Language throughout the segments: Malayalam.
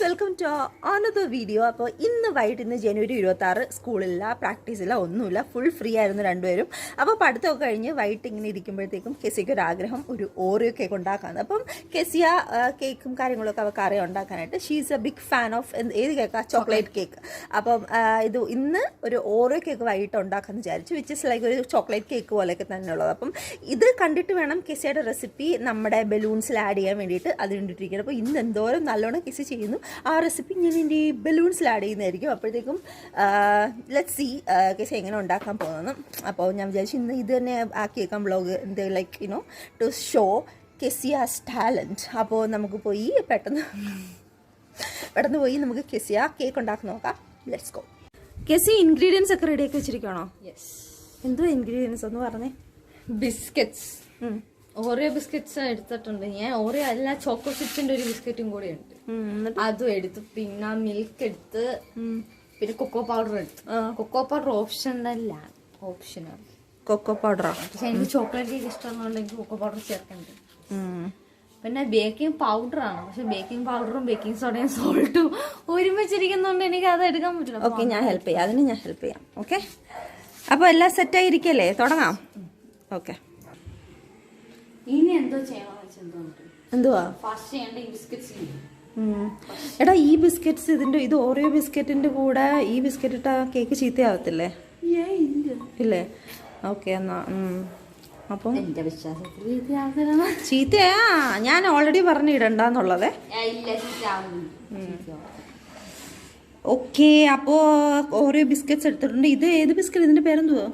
Welcome to another video. അപ്പോൾ ഇന്ന് വൈകിട്ട് ജനുവരി 26 സ്കൂളില്ല, പ്രാക്ടീസില്ല, ഒന്നുമില്ല, ഫുൾ ഫ്രീ ആയിരുന്നു രണ്ടുപേരും. അപ്പോൾ പഠിത്തമൊക്കെ കഴിഞ്ഞ് വൈകിട്ട് ഇങ്ങനെ ഇരിക്കുമ്പോഴത്തേക്കും കെസിക്ക് ഒരു ആഗ്രഹം ഒരു ഓറിയോ കേക്ക് ഉണ്ടാക്കാമെന്ന്. അപ്പം കെസിയ കേക്കും കാര്യങ്ങളൊക്കെ അവൾക്ക് അറിയാം ഉണ്ടാക്കാനായിട്ട്. She's a big fan of ഏത് കേക്കാ? Chocolate cake. അപ്പം ഇത് ഇന്ന് ഒരു ഓറിയോ കേക്ക് വൈകിട്ട് ഉണ്ടാക്കാമെന്ന് വിചാരിച്ചു, വിച്ച് ഇസ് ലൈക്ക് ഒരു ചോക്ലേറ്റ് കേക്ക് പോലെയൊക്കെ തന്നെയുള്ളത്. അപ്പം ഇത് കണ്ടിട്ട് വേണം കെസിയുടെ റെസിപ്പി നമ്മുടെ ബലൂൺസിൽ ആഡ് ചെയ്യാൻ വേണ്ടിയിട്ട് അത് കണ്ടിട്ടിരിക്കുന്നത്. അപ്പോൾ ഇന്ന് എന്തോരം നല്ലോണം കെസി ചെയ്യുന്നു. ആ റെസിപ്പി ഞാൻ എൻ്റെ ഈ ബലൂൺസിൽ ആഡ് ചെയ്യുന്നതായിരിക്കും. അപ്പോഴത്തേക്കും ലെറ്റ്സ് സീ കെസി എങ്ങനെ ഉണ്ടാക്കാൻ പോകുന്നു. അപ്പോൾ ഞാൻ വിചാരിച്ചു ഇന്ന് ഇത് തന്നെ ആക്കിയേക്കാം വ്ളോഗ്, എന്ത് like you know to show Kezia's talent. അപ്പോൾ നമുക്ക് പോയി പെട്ടെന്ന് പോയി നമുക്ക് കെസിയ കേക്ക് ഉണ്ടാക്കി നോക്കാം. Let's go. കെസി ഇൻഗ്രീഡിയൻസ് ഒക്കെ റെഡിയാക്കി വെച്ചിരിക്കണോ? യെസ്. എന്തോ ഇൻഗ്രീഡിയൻസ് ഒന്ന് പറഞ്ഞേ. ബിസ്ക്കറ്റ്സ്, ഓറിയോ ബിസ്ക്കറ്റ്സ് എടുത്തിട്ടുണ്ട് ഞാൻ. ഓറിയോ അല്ല, ചോക്കോ ചിപ്സിന്റെ ഒരു ബിസ്ക്കറ്റും കൂടെ ഉണ്ട്, അതും എടുത്തു. പിന്നെ മിൽക്ക് എടുത്ത്, പിന്നെ കൊക്കോ പൗഡർ എടുത്തു. കൊക്കോ പൗഡർ ഓപ്ഷനല്ല, ഓപ്ഷനാണ് കൊക്കോ പൗഡറാ. പക്ഷെ എനിക്ക് ചോക്ലേറ്റ് കേക്ക് ഇഷ്ടമാണെങ്കിൽ എനിക്ക് കൊക്കോ പൗഡർ ചേർക്കണ്ട്. പിന്നെ ബേക്കിംഗ് പൗഡറാണ്, പക്ഷെ ബേക്കിംഗ് പൗഡറും ബേക്കിംഗ് സോഡയും സോൾട്ടും ഒരുമിച്ചിരിക്കുന്നതുകൊണ്ട് എനിക്ക് അത് എടുക്കാൻ പറ്റില്ല. ഓക്കെ, ഞാൻ ഹെൽപ്പ് ചെയ്യാം, അതിന് ഞാൻ ഹെൽപ്പ് ചെയ്യാം. ഓക്കെ, അപ്പോൾ എല്ലാം സെറ്റായിരിക്കല്ലേ? തുടങ്ങാം. ഓക്കെ, ഇനി എന്തോ ചെയ്യണമെന്ന് വെച്ചാൽ എന്തുവാ ഫസ്റ്റ് ചെയ്യേണ്ട ഈ ബിസ്ക്കറ്റ്സ്. എടാ, ഈ ബിസ്ക്കറ്റ്സ് ഇത് ഓറിയോ ബിസ്ക്കറ്റിന്റെ കൂടെ ഈ ബിസ്ക്കറ്റ് ഇട്ട കേക്ക് ചീത്തയാവത്തില്ലേ? ഇല്ലേ? ഓക്കെ, എന്നാ അപ്പം എന്റെ വിശ്വാസത്തിൽ ചീത്തയാ. ഞാൻ ഓൾറെഡി പറഞ്ഞു ഇടണ്ടെന്നുള്ളതേ. ഓക്കെ, അപ്പോ ഓറിയോ ബിസ്ക്കറ്റ്സ് എടുത്തിട്ടുണ്ട്. ഇത് ഏത് ബിസ്ക്കറ്റ്? ഇതിന്റെ പേരെന്തുവാ?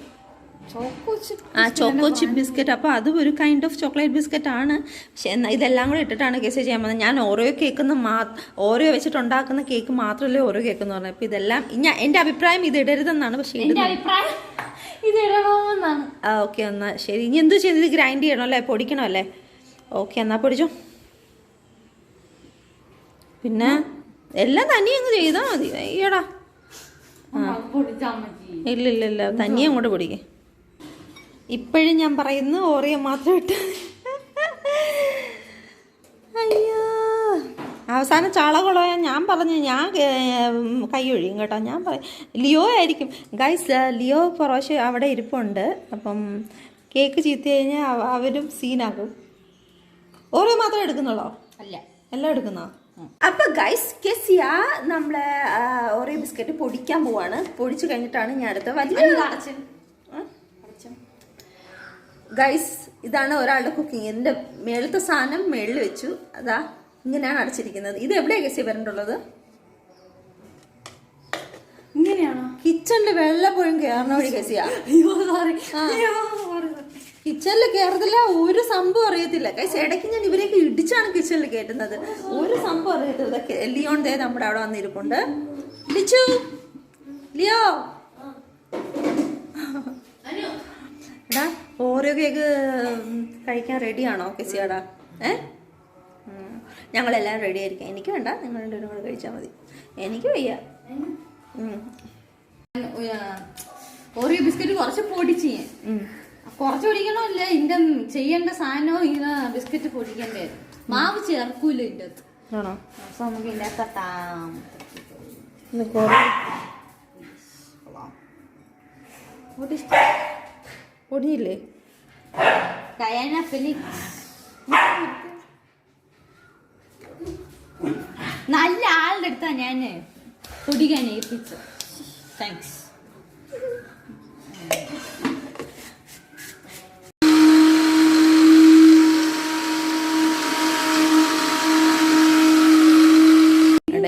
Choco chip biscuit. അപ്പോൾ അത് ഒരു കൈൻഡ് ഓഫ് ചോക്ലേറ്റ് ബിസ്ക്കറ്റ് ആണ്. പക്ഷെ ഇതെല്ലാം കൂടെ ഇട്ടിട്ടാണ് കേസ് ചെയ്യാൻ പോകുന്നത്. ഞാൻ ഓറിയോ ഓറിയോ വെച്ചിട്ട് ഉണ്ടാക്കുന്ന കേക്ക് മാത്രമല്ലേ ഓറിയോ കേക്ക് എന്ന് പറഞ്ഞത്. അപ്പോൾ ഇതെല്ലാം എൻ്റെ അഭിപ്രായം ഇത് ഇടരുതെന്നാണ്. പക്ഷേ ഓക്കെ, എന്നാ ശരി. ഇനി എന്ത് ചെയ്ത് ഇത് ഗ്രൈൻഡ് ചെയ്യണം അല്ലേ? പൊടിക്കണം അല്ലേ? ഓക്കെ, എന്നാ പൊടിച്ചോ. പിന്നെ എല്ലാം തനിയെ അങ്ങ് ചെയ്താൽ മതി. അയ്യോടാ, ഇല്ല തനിയെ അങ്ങോട്ട് പൊടിക്കേ. ഇപ്പോഴും ഞാൻ പറയുന്നു ഓറിയോ മാത്രം ഇട്ട്. അയ്യോ, അവസാനം ചാളകുളമായ ഞാൻ പറഞ്ഞു, ഞാൻ കൈ ഒഴിയും കേട്ടോ. ഞാൻ പറയും ലിയോ ആയിരിക്കും ഗൈസ്. ലിയോ പ്രാവശ്യം അവിടെ ഇരിപ്പുണ്ട്. അപ്പം കേക്ക് ചീത്ത കഴിഞ്ഞാൽ അവരും സീനാകും. ഓറിയോ മാത്രമേ എടുക്കുന്നുള്ളോ? അല്ല, എല്ലാം എടുക്കുന്നോ? അപ്പൊ ഗൈസ്, കെസിയ നമ്മളെ ഓറിയോ ബിസ്ക്കറ്റ് പൊടിക്കാൻ പോവാണ്. പൊടിച്ചു കഴിഞ്ഞിട്ടാണ് ഞാൻ അടുത്ത വലിയ ഗൈസ്. ഇതാണ് ഒരാളുടെ കുക്കിംഗ്. എൻ്റെ മേളത്തെ സാധനം മേളിൽ വെച്ചു. അതാ ഇങ്ങനെയാണ് അടച്ചിരിക്കുന്നത്. ഇത് എവിടെയാണ് കെസിയ വരണ്ടുള്ളത്? ഇങ്ങനെയാണോ? കിച്ചണില് വെള്ളപ്പോഴും കയറുന്ന വഴി കെസിയ. കിച്ചണിൽ കയറത്തില്ല, ഒരു സംഭവം അറിയത്തില്ല ഗൈസ്. ഇടയ്ക്ക് ഞാൻ ഇവരെയൊക്കെ ഇടിച്ചാണ് കിച്ചണിൽ കയറ്റുന്നത്. ഒരു സംഭവം അറിയത്തില്ല. ലിയോൺ ദേ നമ്മുടെ അവിടെ വന്നിരിപ്പുണ്ട്. ലിച്ചു, ലിയോ, എടാ ഓരോ കേക്ക് കഴിക്കാൻ റെഡിയാണോ കെസിയാടാ? ഞങ്ങളെല്ലാം റെഡി ആയിരിക്കാം. എനിക്ക് വേണ്ട, നിങ്ങൾ രണ്ടുപേരും കൂടെ കഴിച്ചാൽ മതി. എനിക്ക് വയ്യ. ഓറിയോ ബിസ്ക്കറ്റ് കുറച്ച് പൊടിച്ച് കുറച്ച് പൊടിക്കണമല്ല, ഇതിന്റെ ചെയ്യേണ്ട സാധനവും ഇങ്ങനെ ബിസ്ക്കറ്റ് പൊടിക്കേണ്ടത്. മാവ് ചേർക്കൂല ഇതിന്റെ അകത്ത്. ആണോ? അപ്പൊ നമുക്ക് ഇതിന്റെ അകത്താം. പൊടിയില്ലേ? ഡയാന ഫെലിക്സ് നല്ല ആളുടെ അടുത്താ ഞാൻ പൊടിക്കാൻ ഏൽപ്പിച്ചു. താങ്ക്സ്.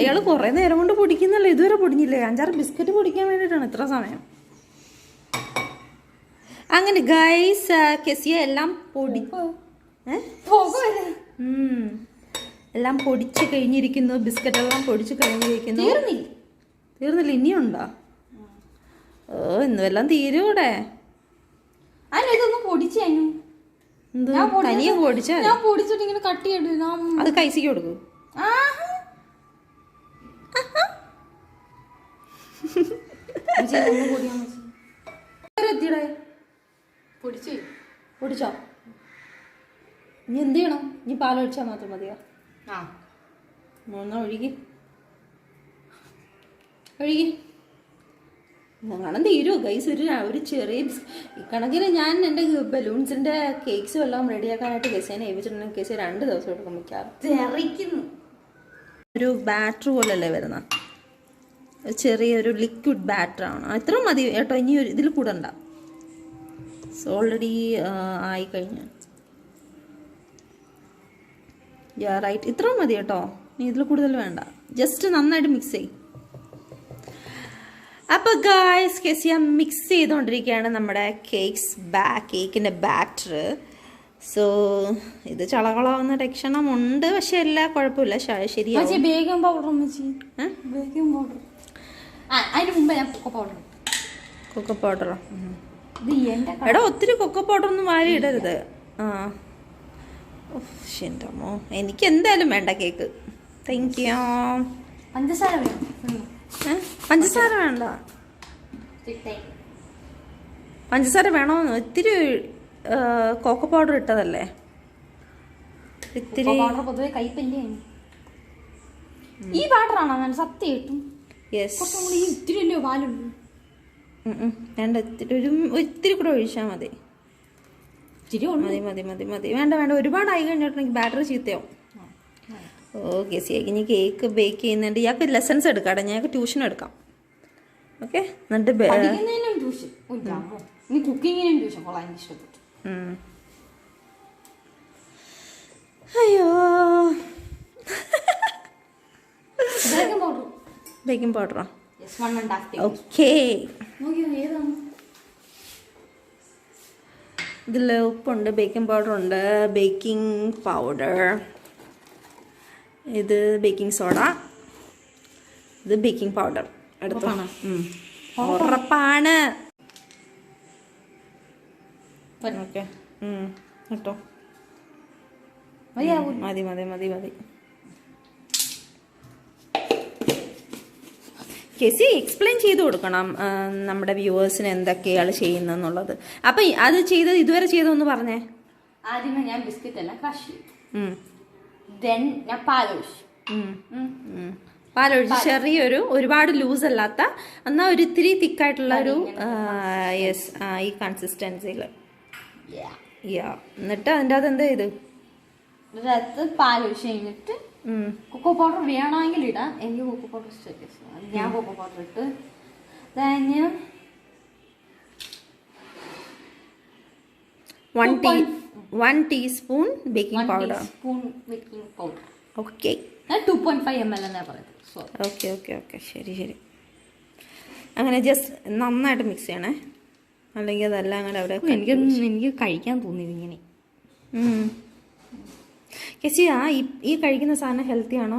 ഇയാള് കുറെ നേരം കൊണ്ട് പൊടിക്കുന്നല്ലോ, ഇതുവരെ പൊടിഞ്ഞില്ലേ? 5-6 ബിസ്ക്കറ്റ് പൊടിക്കാൻ വേണ്ടിയിട്ടാണ് ഇത്ര സമയം. അങ്ങനെ ഗൈസ്, കെസിയ എല്ലാം എല്ലാം പൊടിച്ച് കഴിഞ്ഞിരിക്കുന്നു. ബിസ്ക്കറ്റ് എല്ലാം പൊടിച്ച് കഴിഞ്ഞിരിക്കുന്നു. തീർന്നില്ല, ഇനിയുണ്ടോ? ഇന്നുമെല്ലാം തീരൂടെ. ഇതൊന്നും പൊടിച്ചു തനിയെ പൊടിച്ചാ? ഞാൻ പൊടിച്ചിട്ട് ഇങ്ങനെ കട്ട് ചെയ്തു. അത് കൈസിക്ക് കൊടുക്കും. പൊടിച്ചോ? ഇനി എന്ത് ചെയ്യണം? ഇനി പാലൊഴിച്ചാൽ മാത്രം മതിയോ? ഒഴികി ഒഴുകി കാണാൻ തീരുമോ ഗൈസ്? ഒരു ചെറിയ കണക്കിന് ഞാൻ എൻ്റെ ബലൂൺസിൻ്റെ കേക്ക്സും എല്ലാം റെഡിയാക്കാനായിട്ട് ഗസേനെ ഏൽപ്പിച്ചിട്ടുണ്ടെങ്കിൽ ഗസ 2 ദിവസം എടുക്കും മിക്കാറും. ഒരു ബാറ്റർ പോലല്ലേ വരുന്ന, ചെറിയൊരു ലിക്വിഡ് ബാറ്ററാണ്. ഇത്ര മതി കേട്ടോ, ഇനി ഒരു ഇതിൽ കൂടണ്ട. ഓൾറെഡി ആയി കഴിഞ്ഞു. റൈറ്റ്, ഇത്ര മതി കേട്ടോ, ഇനി ഇതിൽ കൂടുതൽ വേണ്ട. ജസ്റ്റ് നന്നായിട്ട് മിക്സ് ചെയ്യും. അപ്പോൾ ഗായ്സ് കെസിയ മിക്സ് ചെയ്തുകൊണ്ടിരിക്കുകയാണ് നമ്മുടെ കേക്കിൻ്റെ ബാറ്റർ. സോ ഇത് ചളകളാവുന്ന ലക്ഷണമുണ്ട്, പക്ഷെ എല്ലാം കുഴപ്പമില്ല, ശരിയാവും. ബേക്കിംഗ് പൗഡർ ബേക്കിംഗ് പൗഡർ അതിന് മുമ്പ് ഞാൻ കൊക്കോ പൗഡറോ? എടാ ഒത്തിരി കൊക്കോ പൗഡർ ഒന്നും വാരി ഇടരുത്. എൻ്റെ അമ്മോ, എനിക്ക് എന്തായാലും വേണ്ട കേക്ക്. Thank you. പഞ്ചസാര പഞ്ചസാര വേണ്ട. പഞ്ചസാര വേണോന്ന്? ഇത്തിരി കൊക്കോ പൗഡർ ഇട്ടതല്ലേ, ഇത്തിരി. പൊതുവെ കൈപ്പല്ലേ ഈ പാട്ടറാണോ ഞാൻ സത്യം കിട്ടും? ഇത്തിരി അല്ലയോ പാലുള്ളൂ. വേണ്ട, ഇത്തിരി കൂടെ ഒഴിച്ചാൽ മതി. മതി മതി മതി മതി. വേണ്ട വേണ്ട, ഒരുപാടായി കഴിഞ്ഞിട്ടുണ്ടെങ്കിൽ ബാറ്ററി ചീത്തയാവും. ഓക്കെ ശരി. ഇനി കേക്ക് ബേക്ക് ചെയ്യുന്നുണ്ട്. ഇയാൾക്ക് ലെസൺസ് എടുക്കാം, ഞങ്ങൾക്ക് ട്യൂഷൻ എടുക്കാം. ഓക്കെ, എന്നിട്ട് അയ്യോ ബേക്കിംഗ് പൗഡറോ? ഓക്കെ, ഇതിൽ ഉപ്പുണ്ട്, ബേക്കിംഗ് പൗഡർ ഉണ്ട്, ബേക്കിംഗ് പൗഡർ, ഇത് ബേക്കിംഗ് സോഡ, ഇത് ബേക്കിംഗ് പൗഡർ. എടുത്താണ് ഉറപ്പാണ്. ഓക്കെ കേട്ടോ, മതി മതി മതി മതി. കെസി എക്സ്പ്ലെയിൻ ചെയ്ത് കൊടുക്കണം നമ്മുടെ വ്യൂവേഴ്സിന് എന്തൊക്കെയാണ് ചെയ്യുന്നതെന്നുള്ളത്. അപ്പൊ അത് ചെയ്തത് ഇതുവരെ ചെയ്തോന്ന് പറഞ്ഞേ. ആദ്യമേ ഞാൻ ബിസ്ക്കറ്റ് എല്ലാം ക്രഷ് ചെയ്യും, then ഞാൻ പാലൊഴിച്ചു. പാലൊഴിച്ച് ചെറിയൊരു ഒരുപാട് ലൂസ് അല്ലാത്ത എന്നാൽ ഒരു ഇത്തിരി തിക്കായിട്ടുള്ള ഒരു യെസ് ഈ കൺസിസ്റ്റൻസിയിൽ. എന്നിട്ട് അതിൻ്റെ അകത്ത് എന്താ ചെയ്ത് പാലൊഴിച്ച് കഴിഞ്ഞിട്ട് കൊക്കോ പൗഡർ വേണമെങ്കിൽ ഇടാം. എനിക്ക് കൊക്കോ പൗഡർ ഇഷ്ടം, ഞാൻ കൊക്കോ പൗഡർ ഇട്ട് കഴിഞ്ഞ് 1 teaspoon baking powder. Okay, 2.5 ml എന്നാ പറയുന്നത്. ഓക്കെ ഓക്കെ ഓക്കെ, ശരി ശരി. അങ്ങനെ ജസ്റ്റ് നന്നായിട്ട് മിക്സ് ചെയ്യണേ, അല്ലെങ്കിൽ അതെല്ലാം അങ്ങനെ അവിടെ. എനിക്ക് കഴിക്കാൻ തോന്നിയത് ഇങ്ങനെ. ചേച്ചി ഈ കഴിക്കുന്ന സാധനം ഹെൽത്തി ആണോ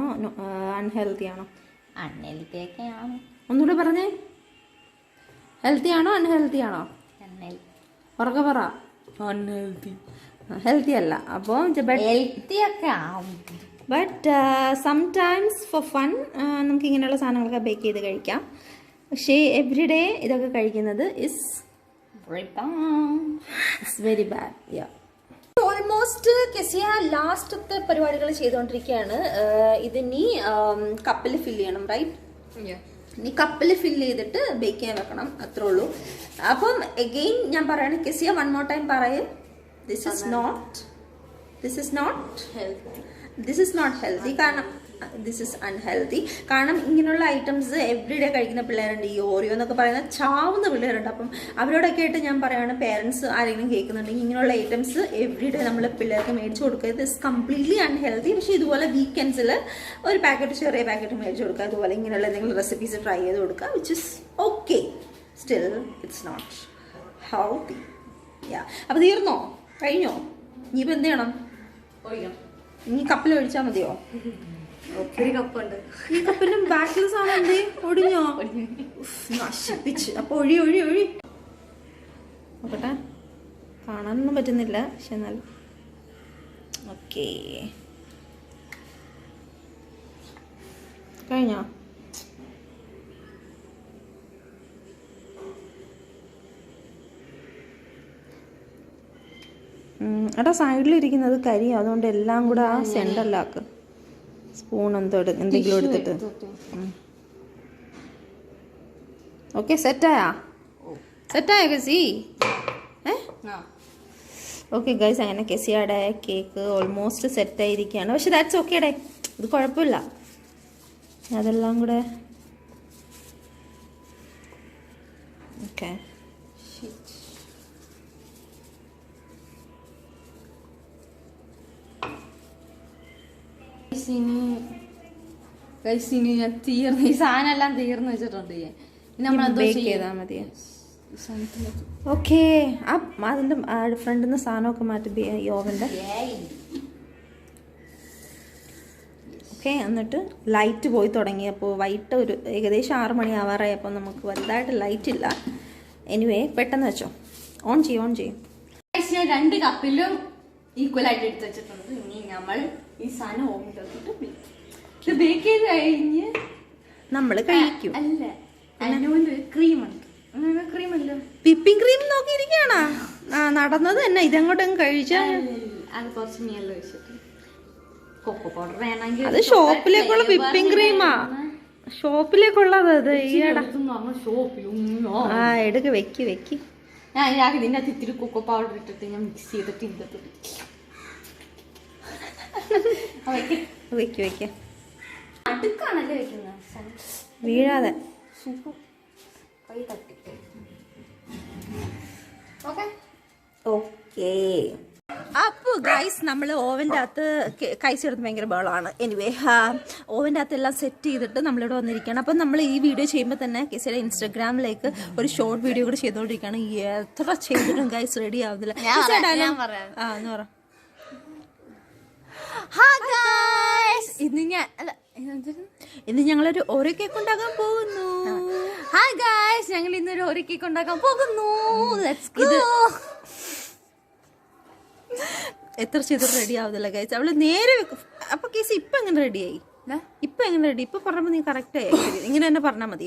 അൺഹെൽത്തി ആണോ? അൺഹെൽത്തി ഒക്കെയാണ്. ഒന്നുകൂടെ പറഞ്ഞേ, ഹെൽത്തി ആണോ അൺഹെൽത്തി ആണോ? ഉറക്കെ പറ. അൺഹെൽത്തി. ഹെൽത്തി അല്ല. അപ്പോൾ ഹെൽത്തി ഒക്കെ ആവും, ബട്ട് സംടൈംസ് ഫോർ ഫൺ നമുക്ക് ഇങ്ങനെയുള്ള സാധനങ്ങളൊക്കെ ബേക്ക് ചെയ്ത് കഴിക്കാം. പക്ഷേ എവറി ഡേ ഇതൊക്കെ കഴിക്കുന്നത് is very bad. Yeah, almost Kezia ലാസ്റ്റത്തെ പരിപാടികൾ ചെയ്തുകൊണ്ടിരിക്കുകയാണ്. ഇതിനി കപ്പിൽ ഫില്ല് ചെയ്യണം, റൈറ്റ്? ഇനി കപ്പിൽ ഫില്ല് ചെയ്തിട്ട് ബേക്ക് ചെയ്യാൻ വെക്കണം, അത്രേ ഉള്ളൂ. അപ്പം എഗെയിൻ ഞാൻ പറയണ കെസിയ, 1 more time പറയേ. This is not healthy. കാരണം ദിസ് ഇസ് അൺഹെൽത്തി. കാരണം ഇങ്ങനെയുള്ള ഐറ്റംസ് എവറി ഡേ കഴിക്കുന്ന പിള്ളേരുണ്ട്. ഈ ഓറിയോ എന്നൊക്കെ പറയുന്ന ചാവുന്ന പിള്ളേരുണ്ട്. അപ്പം അവരോടൊക്കെ ആയിട്ട് ഞാൻ പറയുകയാണ്, പേരൻസ് ആരെങ്കിലും കേൾക്കുന്നുണ്ടെങ്കിൽ ഇങ്ങനെയുള്ള ഐറ്റംസ് എവറി ഡേ നമ്മൾ പിള്ളേർക്ക് മേടിച്ച് കൊടുക്കുക. ഇത് ഇസ് കംപ്ലീറ്റ്ലി അൺഹെൽത്തി. പക്ഷേ ഇതുപോലെ വീക്കെൻഡ്സിൽ ഒരു ചെറിയ പാക്കറ്റ് മേടിച്ച് കൊടുക്കുക. അതുപോലെ ഇങ്ങനെയുള്ള എന്തെങ്കിലും റെസിപ്പീസ് ട്രൈ ചെയ്ത് കൊടുക്കുക, which is okay. Still it's not healthy. Yeah, അപ്പോൾ തീർന്നോ? കഴിഞ്ഞോ? ഇനിയിപ്പോൾ എന്ത് ചെയ്യണം? ഇനി കപ്പിൽ ഒഴിച്ചാൽ മതിയോ? ഒരു കപ്പുണ്ട്. ഈ കപ്പിലും ബാക്കിൽ സാധനം എന്തേ ഒടിഞ്ഞോ? നശിപ്പിച്ച്. അപ്പൊ ഒഴി നോക്കട്ടെ, കാണാനൊന്നും പറ്റുന്നില്ല, പക്ഷെ എന്നാലും ഓക്കെ. കഴിഞ്ഞോ? എടാ സൈഡിലിരിക്കുന്നത് കരി, അതുകൊണ്ട് എല്ലാം കൂടെ ആ സെൻറ്ററിലാക്ക്. സ്പൂൺ എന്തെങ്കിലും എടുത്തിട്ട് ഓക്കെ സെറ്റായാ കെസി ഓക്കെ ഗൈസ്, അങ്ങനെ കെസിയുടെ കേക്ക് ഓൾമോസ്റ്റ് സെറ്റായിരിക്കുകയാണ്. പക്ഷെ ദാറ്റ്സ് ഓക്കേടെ, ഇത് കുഴപ്പമില്ല. അതെല്ലാം കൂടെ ഓക്കെ. ഞാൻ തീർന്നു, ഈ സാധനം എല്ലാം തീർന്നു വെച്ചിട്ടുണ്ട്. ബേക്ക് ചെയ്താൽ മതി. ഓക്കെ, അതിൻ്റെ ഫ്രണ്ടിൽ നിന്ന് സാധനമൊക്കെ മാറ്റി ഈ ഓവൻ്റെ. ഓക്കെ, എന്നിട്ട് ലൈറ്റ് പോയി തുടങ്ങിയപ്പോൾ വൈകിട്ട് ഒരു ഏകദേശം 6 മണി ആവാറായപ്പോൾ നമുക്ക് വലുതായിട്ട് ലൈറ്റ് ഇല്ല. എനിവേ പെട്ടെന്ന് വെച്ചോ, ഓൺ ചെയ്യും. ഞാൻ 2 കപ്പിലും ഈക്വലായിട്ട് എടുത്ത് വെച്ചിട്ടുണ്ട്. ഇനി നമ്മൾ ഈ സാധനം ഓവനിട്ട് ബേക്ക് ചെയ്ത് കഴിഞ്ഞ് നമ്മൾ കഴിക്കും. അല്ല, അതിനുകൊണ്ട് ക്രീമുണ്ട്. ക്രീമല്ലോ, വിപ്പിംഗ് ക്രീം നോക്കിയിരിക്കുകയാണോ? നടന്നത് തന്നെ. ഇതങ്ങോട്ടും കഴിച്ചാൽ അത് കുറച്ച് മേലെ വെച്ചിട്ട് കൊക്കോ പൗഡർ വേണമെങ്കിൽ അത് ഷോപ്പിലേക്കുള്ള വിപ്പിംഗ് ക്രീമാ, ഷോപ്പിലേക്കുള്ളത്. അത് ഈയടാ എടുക്ക്, വെക്കി. ഞാൻ ഇതിൻ്റെ അകത്ത് ഇത്തിരി കൊക്കോ പൗഡർ ഇട്ടിട്ട് ഞാൻ മിക്സ് ചെയ്തിട്ട് ഇതിൻ്റെ വെക്ക അടുക്കാണല്ലേ വെക്കുന്നത്, വീഴാതെ. സൂപ്പർ. കൈ തട്ടിട്ട് ഓക്കെ. അപ്പോൾ ഗൈസ്, നമ്മൾ ഓവൻ്റെ അകത്ത് കഴിച്ചെടുത്ത് ഭയങ്കര ബഹളമാണ്. എനിവേ ഓവൻ്റെ അകത്ത് എല്ലാം സെറ്റ് ചെയ്തിട്ട് നമ്മളിവിടെ വന്നിരിക്കുകയാണ്. അപ്പം നമ്മൾ ഈ വീഡിയോ ചെയ്യുമ്പോൾ തന്നെ കേസിയുടെ ഇൻസ്റ്റാഗ്രാമിലേക്ക് ഒരു ഷോർട്ട് വീഡിയോ കൂടെ ചെയ്തുകൊണ്ടിരിക്കുകയാണ്. എത്ര ചെയ്തിട്ടും ഗൈസ് റെഡി ആവുന്നില്ല. എന്ന് പറ. ഇന്ന് ഞങ്ങളൊരു ഓരോ കേക്ക് ഉണ്ടാക്കാൻ പോകുന്നു. ഹായ് ഗൈസ്, ഞങ്ങൾ ഇന്നൊരു ഓരോ കേക്ക് ഉണ്ടാക്കാൻ പോകുന്നു. എത്ര ചെയ്തിട്ട് റെഡി ആവുന്നില്ല ഗൈസ്. അവള് നേരെ അപ്പൊ കേസ് ഇപ്പൊ എങ്ങനെ റെഡിയായി? ഇപ്പൊ എങ്ങനെ റെഡി? ഇപ്പൊ പറഞ്ഞപ്പോൾ നീ കറക്റ്റ് ആയി, ഇങ്ങനെ തന്നെ പറഞ്ഞാൽ മതി.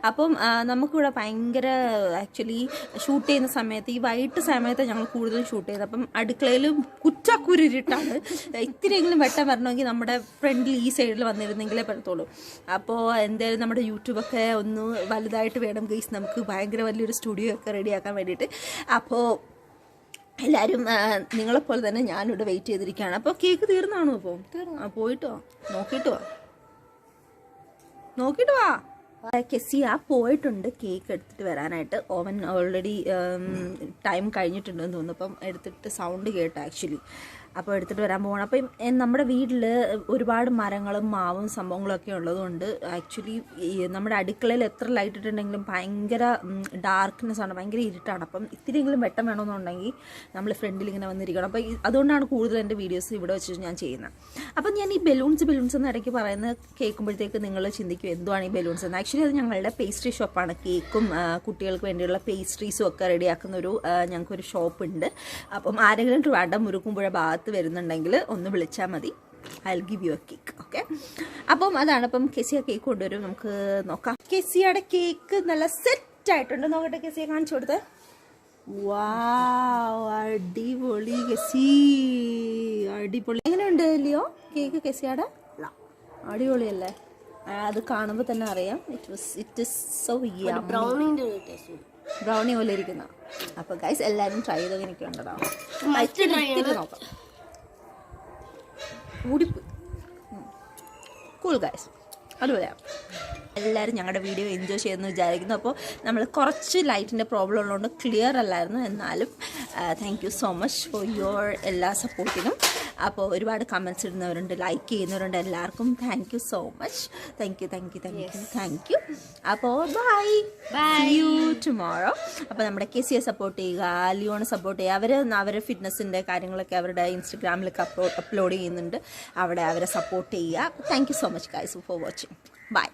അപ്പം നമുക്കിവിടെ ഭയങ്കര ആക്ച്വലി ഷൂട്ട് ചെയ്യുന്ന സമയത്ത് ഈ വൈകിട്ട് സമയത്ത് ഞങ്ങൾ കൂടുതൽ ഷൂട്ട് ചെയ്തത്. അപ്പം അടുക്കളയിൽ കുറ്റാക്കുരുട്ടാണ്. ഇത്തിരിയെങ്കിലും വെട്ടം വരണമെങ്കിൽ നമ്മുടെ ഫ്രണ്ടിൽ ഈ സൈഡിൽ വന്നിരുന്നെങ്കിലേ പറ്റത്തുള്ളൂ. അപ്പോൾ എന്തായാലും നമ്മുടെ യൂട്യൂബൊക്കെ ഒന്ന് വലുതായിട്ട് വേണം ഗൈസ്, നമുക്ക് ഭയങ്കര വലിയൊരു സ്റ്റുഡിയോ ഒക്കെ റെഡിയാക്കാൻ വേണ്ടിയിട്ട്. അപ്പോൾ എല്ലാവരും നിങ്ങളെപ്പോലെ തന്നെ ഞാനിവിടെ വെയിറ്റ് ചെയ്തിരിക്കുകയാണ്. അപ്പോൾ കേക്ക് തീർന്നാണോ? ഇപ്പോൾ പോയിട്ട് വാ, നോക്കിയിട്ട് വാ. കെസിയ പോയിട്ടുണ്ട് കേക്ക് എടുത്തിട്ട് വരാനായിട്ട്. ഓവൻ ഓൾറെഡി ടൈം കഴിഞ്ഞിട്ടുണ്ടെന്ന് തോന്നുന്നു. അപ്പം എടുത്തിട്ട് സൗണ്ട് കേട്ടോ ആക്ച്വലി. അപ്പോൾ എടുത്തിട്ട് വരാൻ പോകണം. അപ്പം നമ്മുടെ വീട്ടിൽ ഒരുപാട് മരങ്ങളും മാവും സംഭവങ്ങളൊക്കെ ഉള്ളതുകൊണ്ട് ആക്ച്വലി നമ്മുടെ അടുക്കളയിൽ എത്ര ലൈറ്റ് ഇട്ടുണ്ടെങ്കിലും ഭയങ്കര ഡാർക്ക്നെസ് ആണ്, ഭയങ്കര ഇരുട്ടാണ്. അപ്പം ഇത്തിരിയെങ്കിലും വെട്ടം വേണമെന്നുണ്ടെങ്കിൽ നമ്മൾ ഫ്രണ്ടിൽ ഇങ്ങനെ വന്നിരിക്കണം. അപ്പോൾ അതുകൊണ്ടാണ് കൂടുതൽ എൻ്റെ വീഡിയോസ് ഇവിടെ വെച്ചിട്ട് ഞാൻ ചെയ്യുന്നത്. അപ്പം ഞാൻ ഈ ബലൂൺസ് എന്ന് ഇടയ്ക്ക് പറയുന്നത് കേൾക്കുമ്പോഴത്തേക്ക് നിങ്ങൾ ചിന്തിക്കും എന്തുവാണ് ഈ ബലൂൺസ് എന്ന്. ആക്ച്വലി അത് ഞങ്ങളുടെ പേസ്ട്രി ഷോപ്പാണ്. കേക്കും കുട്ടികൾക്ക് വേണ്ടിയുള്ള പേസ്ട്രീസും ഒക്കെ റെഡിയാക്കുന്നൊരു ഞങ്ങൾക്കൊരു ഷോപ്പുണ്ട്. അപ്പം ആരെങ്കിലും ട്രിവാൻഡ്രം മുരുക്കുമ്പുഴ ഭാഗത്ത് വരുന്നുണ്ടെങ്കിൽ ഒന്ന് വിളിച്ചാൽ മതി. I will give you A cake. Okay, അപ്പം അതാണ്. അപ്പം കെസിയ കേക്ക് കൊണ്ടുവരും, നമുക്ക് നോക്കാം. കെസിയുടെ കേക്ക് നല്ല സെറ്റ് ആയിട്ടുണ്ട്. നോക്കട്ടെ, കെസിയെ കാണിച്ചു കൊടുത്തേ. വാവ്, അടിപൊളി കെസി, അടിപൊളി. എങ്ങനെയുണ്ട് ലിയോ കേക്ക്? കെസിയുടെ അടിപൊളിയല്ലേ? അത് കാണുമ്പോൾ തന്നെ അറിയാം. ഇറ്റ് ഇസ് സോ ബ്രൗണി പോലെ ഇരിക്കുന്ന. അപ്പോൾ ഗൈസ് എല്ലാവരും ട്രൈ ചെയ്തൊക്കെ എനിക്ക് കണ്ടതാണ്. നോക്കാം. കൂടിപ്പോയി. കൂൾ ഗൈസ്, അതുപോലെയാണ്. എല്ലാവരും ഞങ്ങളുടെ വീഡിയോ എൻജോയ് ചെയ്യുമെന്ന് വിചാരിക്കുന്നു. അപ്പോൾ നമ്മൾ കുറച്ച് ലൈറ്റിൻ്റെ പ്രോബ്ലം ഉള്ളതുകൊണ്ട് ക്ലിയർ അല്ലായിരുന്നു. എന്നാലും thank you so much for your എല്ലാ സപ്പോർട്ടിനും. അപ്പോൾ ഒരുപാട് കമൻറ്റ്സ് ഇടുന്നവരുണ്ട്, ലൈക്ക് ചെയ്യുന്നവരുണ്ട്. എല്ലാവർക്കും thank you so much. Thank you. അപ്പോൾ ബൈ യു ടുമോറോ. അപ്പോൾ നമ്മുടെ കെസിയെ സപ്പോർട്ട് ചെയ്യുക, ലിയോനെ സപ്പോർട്ട് ചെയ്യുക. അവരെ ഫിറ്റ്നസിൻ്റെ കാര്യങ്ങളൊക്കെ അവരുടെ ഇൻസ്റ്റഗ്രാമിലൊക്കെ അപ്ലോഡ് ചെയ്യുന്നുണ്ട്. അവിടെ അവരെ സപ്പോർട്ട് ചെയ്യുക. Thank you so much guys for watching. By.